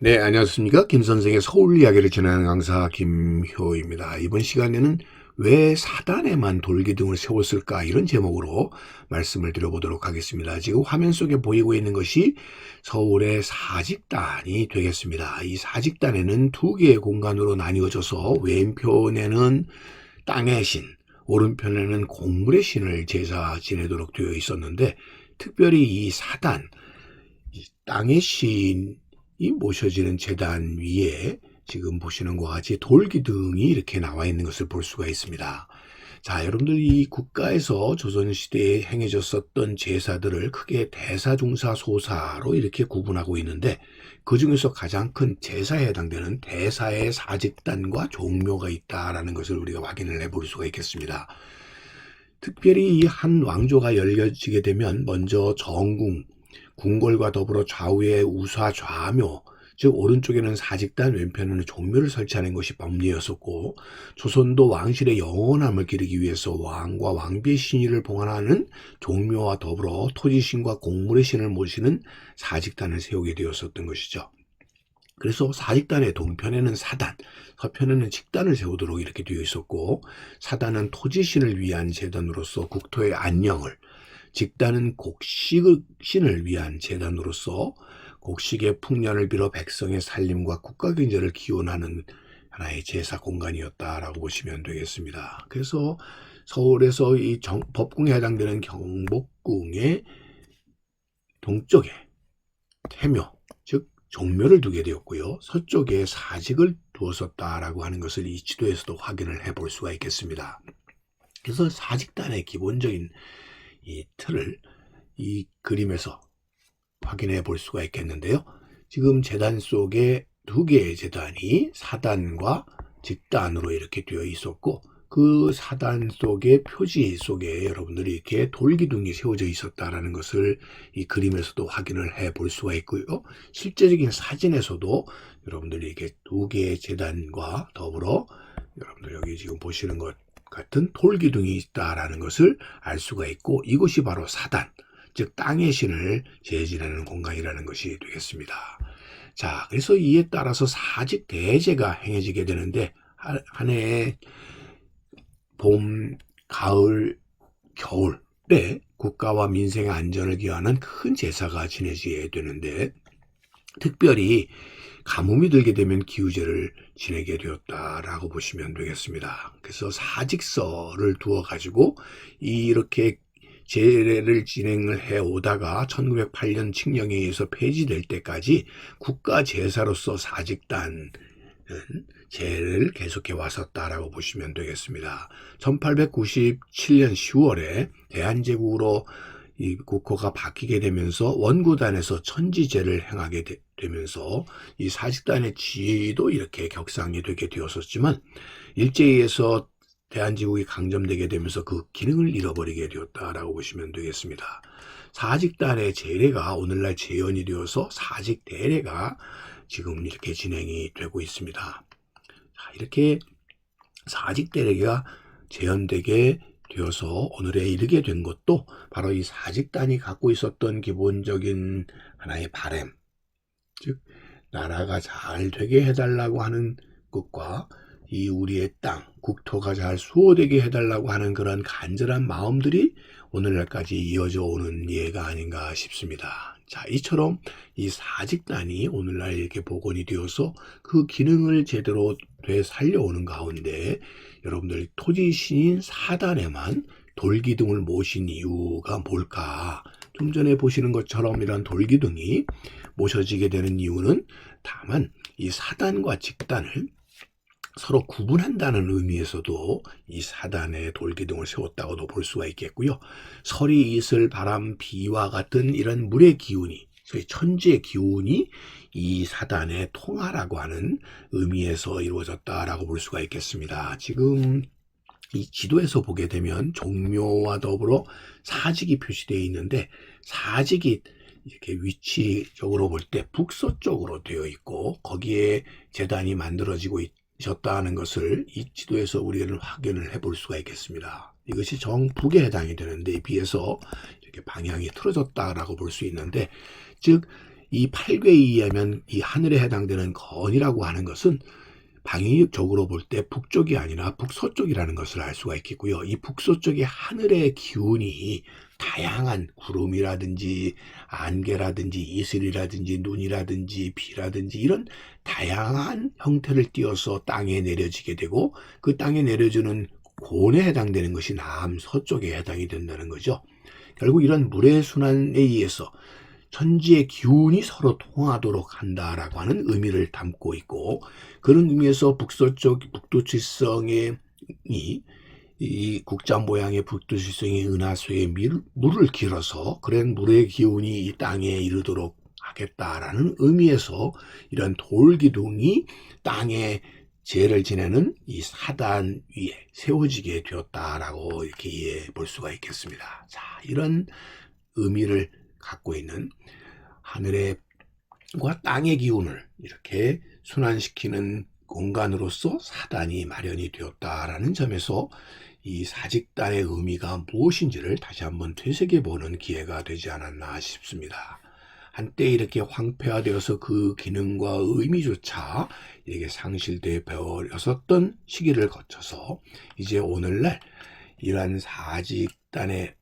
네, 안녕하십니까. 김 선생의 서울 이야기를 진행하는 강사 김효입니다. 이번 시간에는 왜 사단에만 돌기둥을 세웠을까 이런 제목으로 말씀을 드려보도록 하겠습니다. 지금 화면 속에 보이고 있는 것이 서울의 사직단이 되겠습니다. 이 사직단에는 두 개의 공간으로 나뉘어져서 왼편에는 땅의 신, 오른편에는 곡물의 신을 제사 지내도록 되어 있었는데, 특별히 이 사단, 이 땅의 신 이 모셔지는 제단 위에 지금 보시는 것과 같이 돌기둥이 이렇게 나와 있는 것을 볼 수가 있습니다. 자, 여러분들 이 국가에서 조선시대에 행해졌었던 제사들을 크게 대사중사 소사로 이렇게 구분하고 있는데, 그 중에서 가장 큰 제사에 해당되는 대사의 사직단과 종묘가 있다라는 것을 우리가 확인을 해볼 수가 있겠습니다. 특별히 이 한 왕조가 열려지게 되면 먼저 정궁, 궁궐과 더불어 좌우에 우사 좌묘, 즉 오른쪽에는 사직단, 왼편에는 종묘를 설치하는 것이 법리였었고, 조선도 왕실의 영원함을 기리기 위해서 왕과 왕비의 신의를 봉헌하는 종묘와 더불어 토지신과 곡물의 신을 모시는 사직단을 세우게 되었었던 것이죠. 그래서 사직단의 동편에는 사단, 서편에는 직단을 세우도록 이렇게 되어 있었고, 사단은 토지신을 위한 제단으로서 국토의 안녕을, 직단은 곡식신을 위한 제단으로서 곡식의 풍년을 빌어 백성의 살림과 국가 경제를 기원하는 하나의 제사 공간이었다라고 보시면 되겠습니다. 그래서 서울에서 이 법궁에 해당되는 경복궁의 동쪽에 태묘, 즉 종묘를 두게 되었고요. 서쪽에 사직을 두었었다라고 하는 것을 이 지도에서도 확인을 해볼 수가 있겠습니다. 그래서 사직단의 기본적인 이 틀을 이 그림에서 확인해 볼 수가 있겠는데요. 지금 제단 속에 두 개의 제단이 사단과 직단으로 이렇게 되어 있었고, 그 사단 속의 표지 속에 여러분들이 이렇게 돌기둥이 세워져 있었다라는 것을 이 그림에서도 확인을 해 볼 수가 있고요. 실제적인 사진에서도 여러분들이 이렇게 두 개의 제단과 더불어 여러분들 여기 지금 보시는 것 같은 돌기둥이 있다라는 것을 알 수가 있고, 이것이 바로 사단, 즉 땅의 신을 제지하는 공간이라는 것이 되겠습니다. 자, 그래서 이에 따라서 사직 대제가 행해지게 되는데, 한 해에 봄, 가을, 겨울에 국가와 민생의 안전을 기하는 큰 제사가 지내지게 되는데, 특별히 가뭄이 들게 되면 기우제를 지내게 되었다라고 보시면 되겠습니다. 그래서 사직서를 두어 가지고 이렇게 제례를 진행을 해 오다가 1908년 칙령에 의해서 폐지될 때까지 국가 제사로서 사직단은 제례를 계속해 왔었다라고 보시면 되겠습니다. 1897년 10월에 대한제국으로 이 국호가 바뀌게 되면서 원구단에서 천지제를 행하게 되면서 이 사직단의 지위도 이렇게 격상이 되게 되었었지만, 일제에서 대한제국이 강점되게 되면서 그 기능을 잃어버리게 되었다라고 보시면 되겠습니다. 사직단의 제례가 오늘날 재현이 되어서 사직대례가 지금 이렇게 진행이 되고 있습니다. 자, 이렇게 사직대례가 재현되게 되어서 오늘에 이르게 된 것도 바로 이 사직단이 갖고 있었던 기본적인 하나의 바램, 즉 나라가 잘 되게 해달라고 하는 것과 이 우리의 땅, 국토가 잘 수호되게 해달라고 하는 그런 간절한 마음들이 오늘날까지 이어져 오는 예가 아닌가 싶습니다. 자, 이처럼 이 사직단이 오늘날 이렇게 복원이 되어서 그 기능을 제대로 되살려오는 가운데, 여러분들 토지신인 사단에만 돌기둥을 모신 이유가 뭘까? 좀 전에 보시는 것처럼 이런 돌기둥이 모셔지게 되는 이유는 다만 이 사단과 직단을 서로 구분한다는 의미에서도 이 사단에 돌기둥을 세웠다고도 볼 수가 있겠고요. 서리, 이슬, 바람, 비와 같은 이런 물의 기운이, 소위 천지의 기운이 이 사단의 통하라고 하는 의미에서 이루어졌다라고 볼 수가 있겠습니다. 지금 이 지도에서 보게 되면 종묘와 더불어 사직이 표시되어 있는데, 사직이 이렇게 위치적으로 볼 때 북서쪽으로 되어 있고, 거기에 제단이 만들어지고 있었다는 것을 이 지도에서 우리는 확인을 해볼 수가 있겠습니다. 이것이 정북에 해당이 되는데, 비해서 이렇게 방향이 틀어졌다라고 볼 수 있는데, 즉 이 8궤에 의하면 이 하늘에 해당되는 건이라고 하는 것은 방위적으로 볼 때 북쪽이 아니라 북서쪽이라는 것을 알 수가 있겠고요. 이 북서쪽의 하늘의 기운이 다양한 구름이라든지 안개라든지 이슬이라든지 눈이라든지 비라든지 이런 다양한 형태를 띠어서 땅에 내려지게 되고 그 땅에 내려주는 곤에 해당되는 것이 남서쪽에 해당이 된다는 거죠. 결국 이런 물의 순환에 의해서 천지의 기운이 서로 통하도록 한다라고 하는 의미를 담고 있고, 그런 의미에서 북서쪽 북두칠성의 이 국자 모양의 북두칠성의 은하수에 물을 길어서 그런 물의 기운이 이 땅에 이르도록 하겠다라는 의미에서 이런 돌기둥이 땅에 제를 지내는 이 사단 위에 세워지게 되었다라고 이렇게 이해해 볼 수가 있겠습니다. 자, 이런 의미를 갖고 있는 하늘과 땅의 기운을 이렇게 순환시키는 공간으로서 사단이 마련이 되었다라는 점에서 이 사직단의 의미가 무엇인지를 다시 한번 되새겨보는 기회가 되지 않았나 싶습니다. 한때 이렇게 황폐화되어서 그 기능과 의미조차 이렇게 상실되어 버렸었던 시기를 거쳐서 이제 오늘날 이러한 사직단의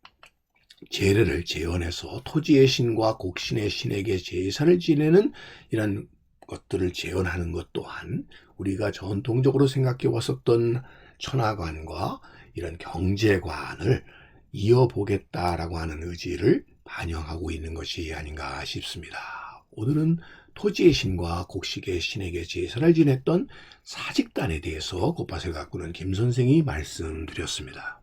제례를 재현해서 토지의 신과 곡신의 신에게 제사를 지내는 이런 것들을 재현하는 것 또한 우리가 전통적으로 생각해 왔었던 천하관과 이런 경제관을 이어보겠다라고 하는 의지를 반영하고 있는 것이 아닌가 싶습니다. 오늘은 토지의 신과 곡식의 신에게 제사를 지냈던 사직단에 대해서 곧밭을 가꾸는 김 선생이 말씀드렸습니다.